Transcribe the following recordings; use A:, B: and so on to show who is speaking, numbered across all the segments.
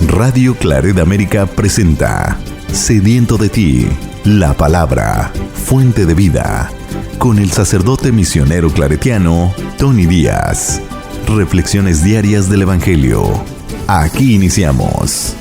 A: Radio Claret América presenta Sediento de ti, la palabra, fuente de vida, con el sacerdote misionero claretiano Tony Díaz. Reflexiones diarias del Evangelio. Aquí iniciamos.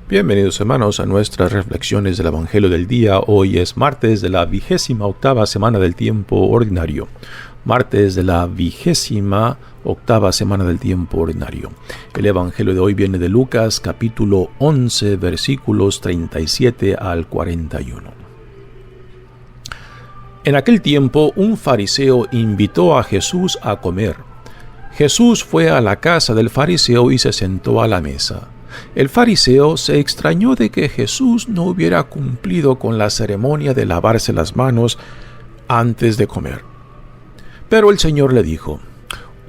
B: Bienvenidos hermanos a nuestras reflexiones del Evangelio del día. Hoy es martes de la 28ª semana del tiempo ordinario. Martes de la 28ª semana del tiempo ordinario. El Evangelio de hoy viene de Lucas capítulo 11 versículos 37 al 41. En aquel tiempo un fariseo invitó a Jesús a comer. Jesús fue a la casa del fariseo y se sentó a la mesa. El fariseo se extrañó de que Jesús no hubiera cumplido con la ceremonia de lavarse las manos antes de comer. Pero el Señor le dijo: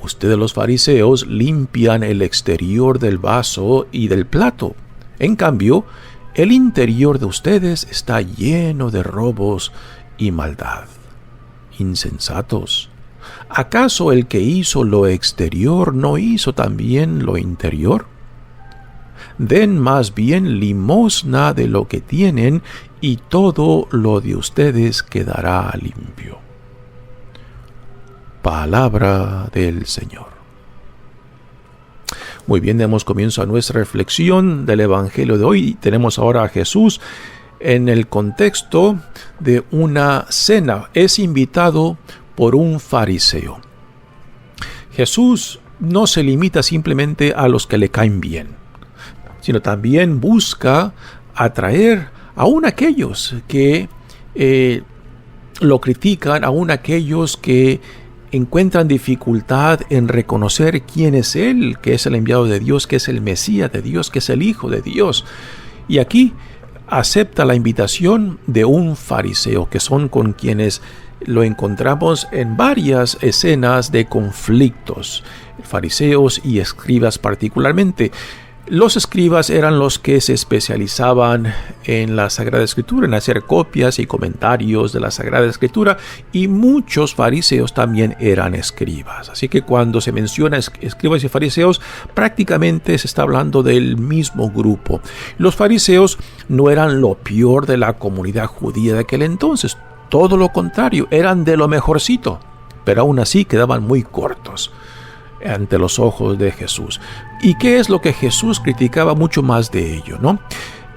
B: ustedes los fariseos limpian el exterior del vaso y del plato. En cambio, el interior de ustedes está lleno de robos y maldad. Insensatos. ¿Acaso el que hizo lo exterior no hizo también lo interior? Den más bien limosna de lo que tienen, y todo lo de ustedes quedará limpio. Palabra del Señor. Muy bien, damos comienzo a nuestra reflexión del Evangelio de hoy. Tenemos ahora a Jesús en el contexto de una cena. Es invitado por un fariseo. Jesús no se limita simplemente a los que le caen bien, sino también busca atraer aún aquellos que lo critican, aún aquellos que encuentran dificultad en reconocer quién es Él, que es el enviado de Dios, que es el Mesías de Dios, que es el Hijo de Dios. Y aquí acepta la invitación de un fariseo, que son con quienes lo encontramos en varias escenas de conflictos, fariseos y escribas particularmente. Los escribas eran los que se especializaban en la Sagrada Escritura, en hacer copias y comentarios de la Sagrada Escritura, y muchos fariseos también eran escribas. Así que cuando se menciona escribas y fariseos, prácticamente se está hablando del mismo grupo. Los fariseos no eran lo peor de la comunidad judía de aquel entonces, todo lo contrario, eran de lo mejorcito, pero aún así quedaban muy cortos ante los ojos de Jesús. ¿Y qué es lo que Jesús criticaba mucho más de ello, no?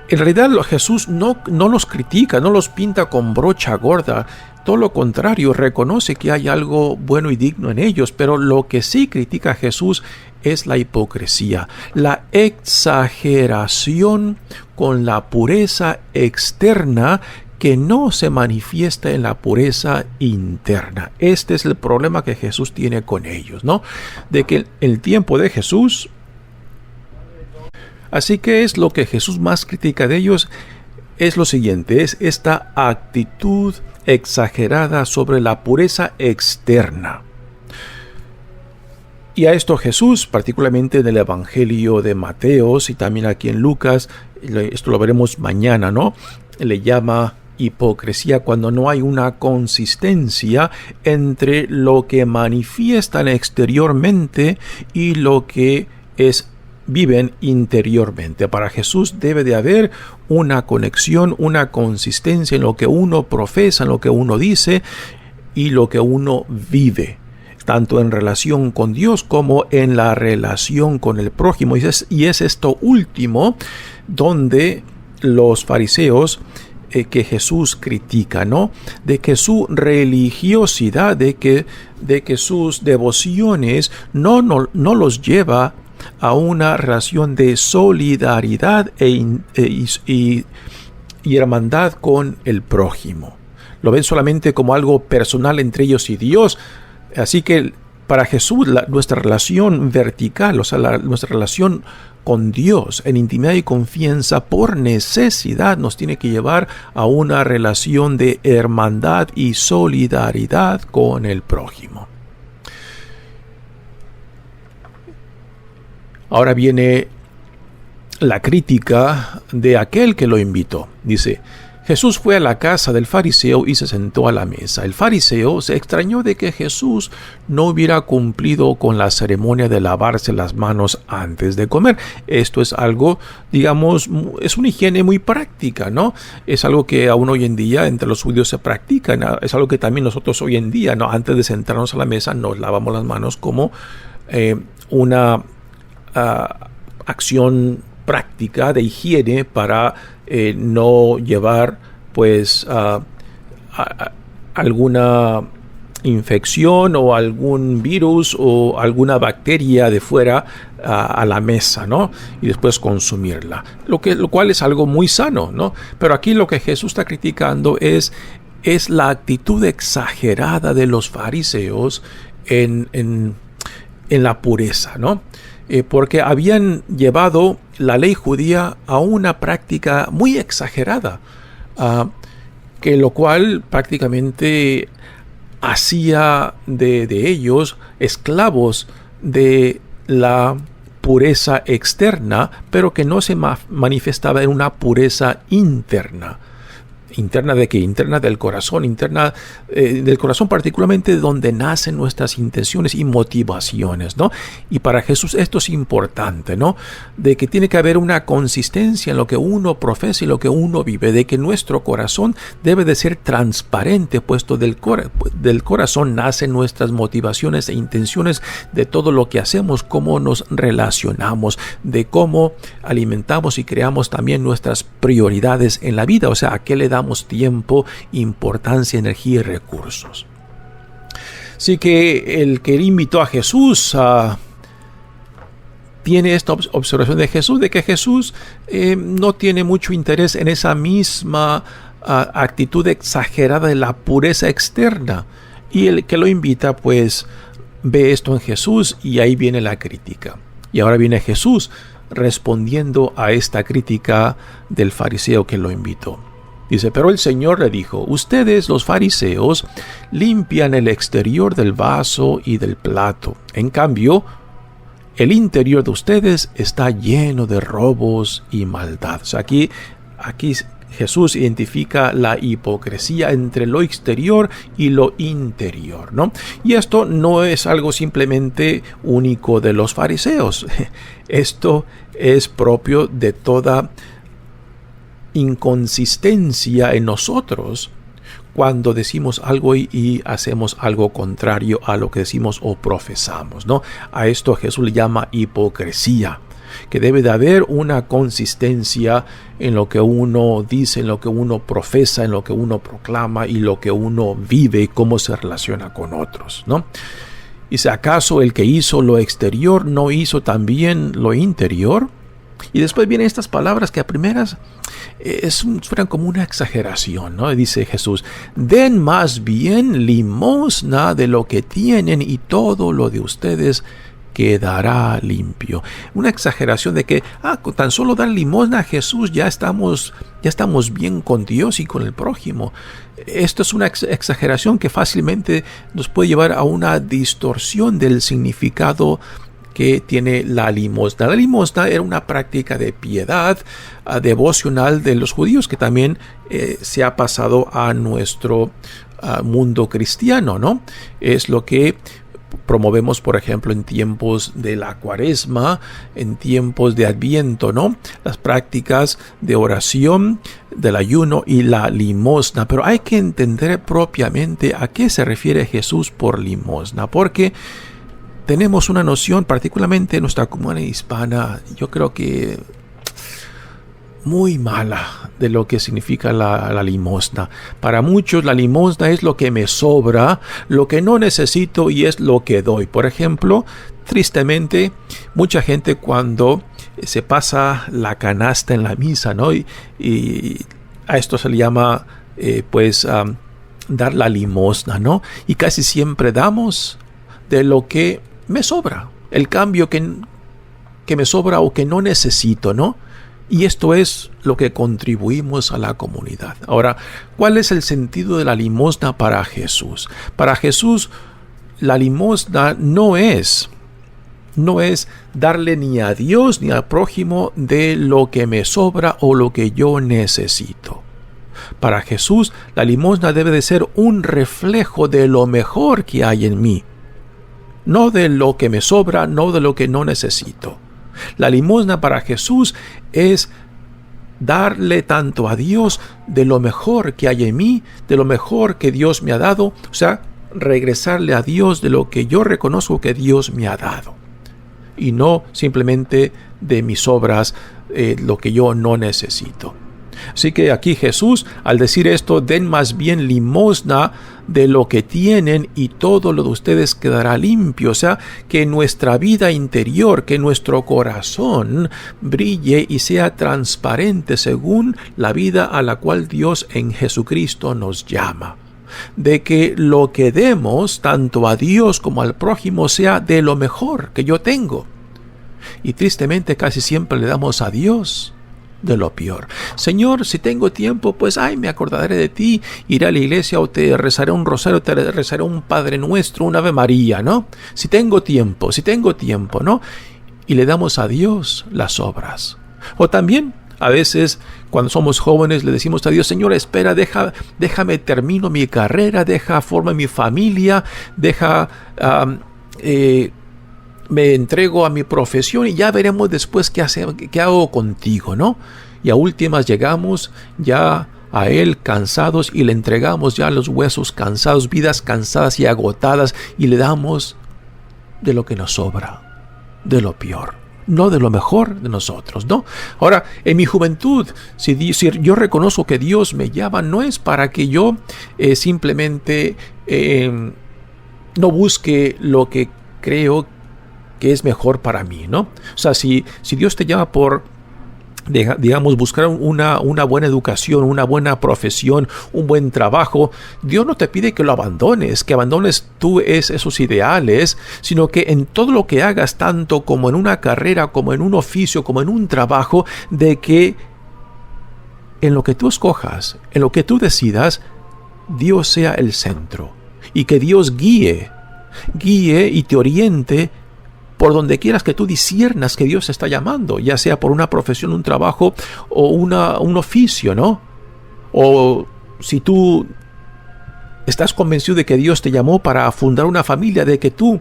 B: En realidad Jesús no los critica, no los pinta con brocha gorda. Todo lo contrario, reconoce que hay algo bueno y digno en ellos, pero lo que sí critica Jesús es la hipocresía, la exageración con la pureza externa que no se manifiesta en la pureza interna. Este es el problema que Jesús tiene con ellos, ¿no? De que el tiempo de Jesús, así que es lo que Jesús más critica de ellos, es lo siguiente, es esta actitud exagerada sobre la pureza externa. Y a esto Jesús, particularmente en el Evangelio de Mateo y también aquí en Lucas, esto lo veremos mañana, ¿no? Le llama hipocresía cuando no hay una consistencia entre lo que manifiestan exteriormente y lo que viven interiormente. Para Jesús debe de haber una conexión, una consistencia en lo que uno profesa, en lo que uno dice y lo que uno vive, tanto en relación con Dios como en la relación con el prójimo. Y es esto último donde los fariseos que Jesús critica, ¿no? De que su religiosidad, de que sus devociones no los lleva a una relación de solidaridad y hermandad con el prójimo. Lo ven solamente como algo personal entre ellos y Dios. Así que para Jesús nuestra relación vertical, o sea, nuestra relación con Dios en intimidad y confianza por necesidad nos tiene que llevar a una relación de hermandad y solidaridad con el prójimo. Ahora viene la crítica de aquel que lo invitó. Dice: Jesús fue a la casa del fariseo y se sentó a la mesa. El fariseo se extrañó de que Jesús no hubiera cumplido con la ceremonia de lavarse las manos antes de comer. Esto es algo, digamos, es una higiene muy práctica, ¿no? Es algo que aún hoy en día entre los judíos se practica, ¿no? Es algo que también nosotros hoy en día, ¿no? Antes de sentarnos a la mesa nos lavamos las manos como una acción práctica de higiene para no llevar pues alguna infección o algún virus o alguna bacteria de fuera a la mesa, ¿no? Y después consumirla, lo cual es algo muy sano, ¿no? Pero aquí lo que Jesús está criticando es la actitud exagerada de los fariseos en la pureza, ¿no? Porque habían llevado la ley judía a una práctica muy exagerada, que lo cual prácticamente hacía de ellos esclavos de la pureza externa, pero que no se manifestaba en una pureza interna. ¿Interna de qué? Interna del corazón, interna del corazón particularmente donde nacen nuestras intenciones y motivaciones, ¿no? Y para Jesús esto es importante, ¿no? De que tiene que haber una consistencia en lo que uno profesa y lo que uno vive, de que nuestro corazón debe de ser transparente, puesto del corazón nacen nuestras motivaciones e intenciones de todo lo que hacemos, cómo nos relacionamos, de cómo alimentamos y creamos también nuestras prioridades en la vida, o sea, a qué le damos tiempo, importancia, energía y recursos. Así que el que invitó a Jesús tiene esta observación de Jesús, de que Jesús no tiene mucho interés en esa misma actitud exagerada de la pureza externa. Y el que lo invita, pues, ve esto en Jesús y ahí viene la crítica. Y ahora viene Jesús respondiendo a esta crítica del fariseo que lo invitó. Dice: pero el Señor le dijo: ustedes, los fariseos, limpian el exterior del vaso y del plato. En cambio, el interior de ustedes está lleno de robos y maldad. O sea, aquí Jesús identifica la hipocresía entre lo exterior y lo interior, ¿no? Y esto no es algo simplemente único de los fariseos. Esto es propio de toda inconsistencia en nosotros cuando decimos algo y hacemos algo contrario a lo que decimos o profesamos, ¿no? A esto Jesús le llama hipocresía, que debe de haber una consistencia en lo que uno dice, en lo que uno profesa, en lo que uno proclama y lo que uno vive y cómo se relaciona con otros, ¿no? ¿Y si acaso el que hizo lo exterior no hizo también lo interior? Y después vienen estas palabras que a primeras suenan como una exageración, ¿no? Dice Jesús: den más bien limosna de lo que tienen y todo lo de ustedes quedará limpio. Una exageración de que con tan solo dar limosna a Jesús ya estamos bien con Dios y con el prójimo. Esto es una exageración que fácilmente nos puede llevar a una distorsión del significado que tiene la limosna. La limosna era una práctica de piedad devocional de los judíos que también se ha pasado a nuestro mundo cristiano, ¿no? Es lo que promovemos, por ejemplo, en tiempos de la Cuaresma, en tiempos de Adviento, ¿no? Las prácticas de oración, del ayuno y la limosna. Pero hay que entender propiamente a qué se refiere Jesús por limosna, porque tenemos una noción, particularmente en nuestra comunidad hispana, yo creo que muy mala de lo que significa la limosna. Para muchos la limosna es lo que me sobra, lo que no necesito y es lo que doy. Por ejemplo, tristemente, mucha gente cuando se pasa la canasta en la misa, ¿no? Y a esto se le llama dar la limosna, ¿no? Y casi siempre damos de lo que me sobra, el cambio que me sobra o que no necesito, ¿no? Y esto es lo que contribuimos a la comunidad. Ahora, ¿cuál es el sentido de la limosna para Jesús? Para Jesús, la limosna no es no es darle ni a Dios ni al prójimo de lo que me sobra o lo que yo necesito. Para Jesús, la limosna debe de ser un reflejo de lo mejor que hay en mí, no de lo que me sobra, no de lo que no necesito. La limosna para Jesús es darle tanto a Dios de lo mejor que hay en mí, de lo mejor que Dios me ha dado, o sea, regresarle a Dios de lo que yo reconozco que Dios me ha dado, y no simplemente de mis obras, lo que yo no necesito. Así que aquí Jesús, al decir esto, den más bien limosna de lo que tienen y todo lo de ustedes quedará limpio. O sea, que nuestra vida interior, que nuestro corazón brille y sea transparente según la vida a la cual Dios en Jesucristo nos llama. De que lo que demos tanto a Dios como al prójimo sea de lo mejor que yo tengo. Y tristemente casi siempre le damos a Dios de lo peor. Señor, si tengo tiempo, pues me acordaré de ti, iré a la iglesia o te rezaré un rosario, te rezaré un Padre Nuestro, un Ave María, ¿no? Si tengo tiempo, ¿no? Y le damos a Dios las obras. O también, a veces, cuando somos jóvenes, le decimos a Dios, Señor, espera, déjame termino mi carrera, forma mi familia, me entrego a mi profesión y ya veremos después qué hago contigo, ¿no? Y a últimas llegamos ya a Él cansados y le entregamos ya los huesos cansados, vidas cansadas y agotadas, y le damos de lo que nos sobra, de lo peor, no de lo mejor de nosotros, ¿no? Ahora, en mi juventud, si yo reconozco que Dios me llama, no es para que yo simplemente no busque lo que creo que es mejor para mí, ¿no? O sea, si Dios te llama por, digamos, buscar una buena educación, una buena profesión, un buen trabajo, Dios no te pide que lo abandones, que abandones tú esos ideales, sino que en todo lo que hagas, tanto como en una carrera, como en un oficio, como en un trabajo, de que en lo que tú escojas, en lo que tú decidas, Dios sea el centro, y que Dios guíe y te oriente por donde quieras que tú disciernas que Dios te está llamando, ya sea por una profesión, un trabajo o un oficio, ¿no? O si tú estás convencido de que Dios te llamó para fundar una familia, de que tú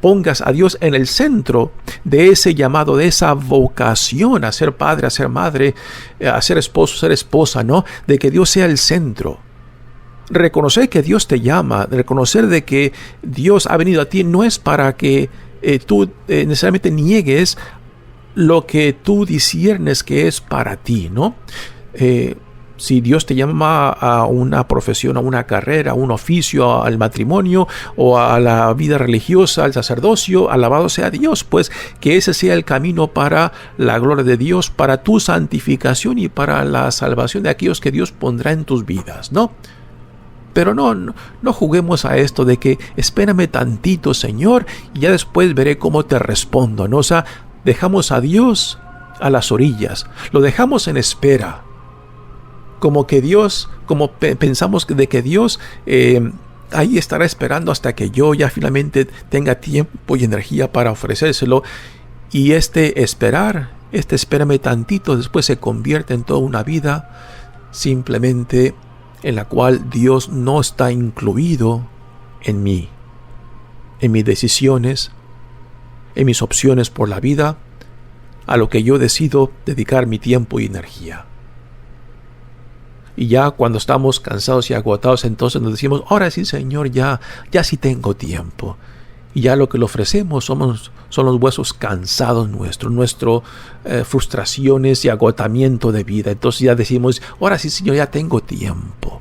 B: pongas a Dios en el centro de ese llamado, de esa vocación a ser padre, a ser madre, a ser esposo, a ser esposa, ¿no? De que Dios sea el centro. Reconocer que Dios te llama, reconocer de que Dios ha venido a ti, no es para que tú necesariamente niegues lo que tú disciernes que es para ti, ¿no? Si Dios te llama a una profesión, a una carrera, a un oficio, al matrimonio o a la vida religiosa, al sacerdocio, alabado sea Dios, pues que ese sea el camino para la gloria de Dios, para tu santificación y para la salvación de aquellos que Dios pondrá en tus vidas, ¿no? Pero no juguemos a esto de que espérame tantito, Señor, y ya después veré cómo te respondo, ¿no? O sea, dejamos a Dios a las orillas, lo dejamos en espera, como que Dios, como pensamos de que Dios ahí estará esperando hasta que yo ya finalmente tenga tiempo y energía para ofrecérselo, y espérame tantito, después se convierte en toda una vida simplemente en la cual Dios no está incluido en mí, en mis decisiones, en mis opciones por la vida, a lo que yo decido dedicar mi tiempo y energía. Y ya cuando estamos cansados y agotados, entonces nos decimos, ahora sí, Señor, ya sí tengo tiempo. Y ya lo que le ofrecemos son los huesos cansados nuestras frustraciones y agotamiento de vida. Entonces ya decimos, ahora sí, Señor, ya tengo tiempo.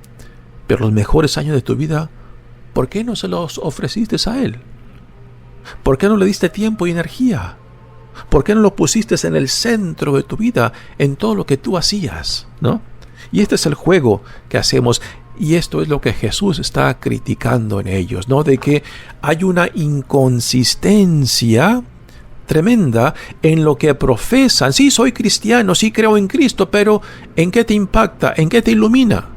B: Pero los mejores años de tu vida, ¿por qué no se los ofreciste a Él? ¿Por qué no le diste tiempo y energía? ¿Por qué no lo pusiste en el centro de tu vida, en todo lo que tú hacías, ¿no? Y este es el juego que hacemos. Y esto es lo que Jesús está criticando en ellos, ¿no? De que hay una inconsistencia tremenda en lo que profesan. Sí, soy cristiano, sí creo en Cristo, pero ¿en qué te impacta? ¿En qué te ilumina?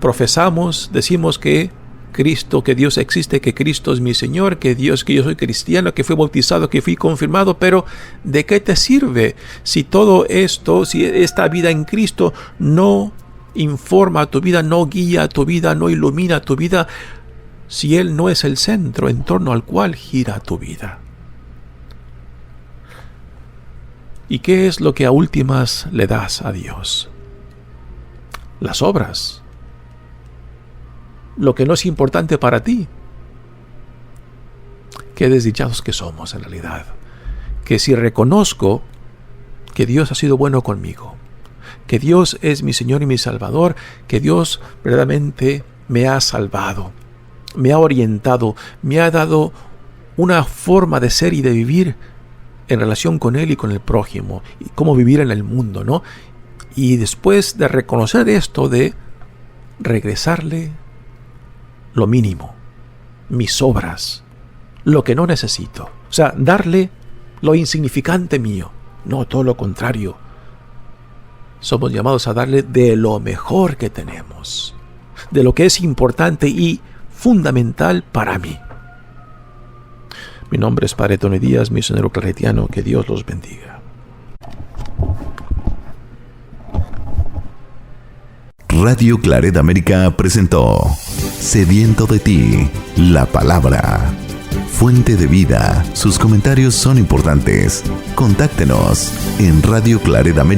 B: Profesamos, decimos que Cristo, que Dios existe, que Cristo es mi Señor, que yo soy cristiano, que fui bautizado, que fui confirmado, pero ¿de qué te sirve si todo esto, si esta vida en Cristo no informa tu vida, no guía tu vida, no ilumina tu vida, si Él no es el centro en torno al cual gira tu vida? ¿Y qué es lo que a últimas le das a Dios? Las obras. Lo que no es importante para ti. Qué desdichados que somos en realidad. Que si reconozco que Dios ha sido bueno conmigo, que Dios es mi Señor y mi Salvador, que Dios verdaderamente me ha salvado, me ha orientado, me ha dado una forma de ser y de vivir en relación con Él y con el prójimo, y cómo vivir en el mundo, ¿no? Y después de reconocer esto, de regresarle lo mínimo, mis obras, lo que no necesito. O sea, darle lo insignificante mío. No, todo lo contrario. Somos llamados a darle de lo mejor que tenemos, de lo que es importante y fundamental para mí. Mi nombre es Padre Tony Díaz, misionero claretiano. Que Dios los bendiga.
A: Radio Claret América presentó Sediento de ti, la palabra. Fuente de vida. Sus comentarios son importantes. Contáctenos en Radio Claret América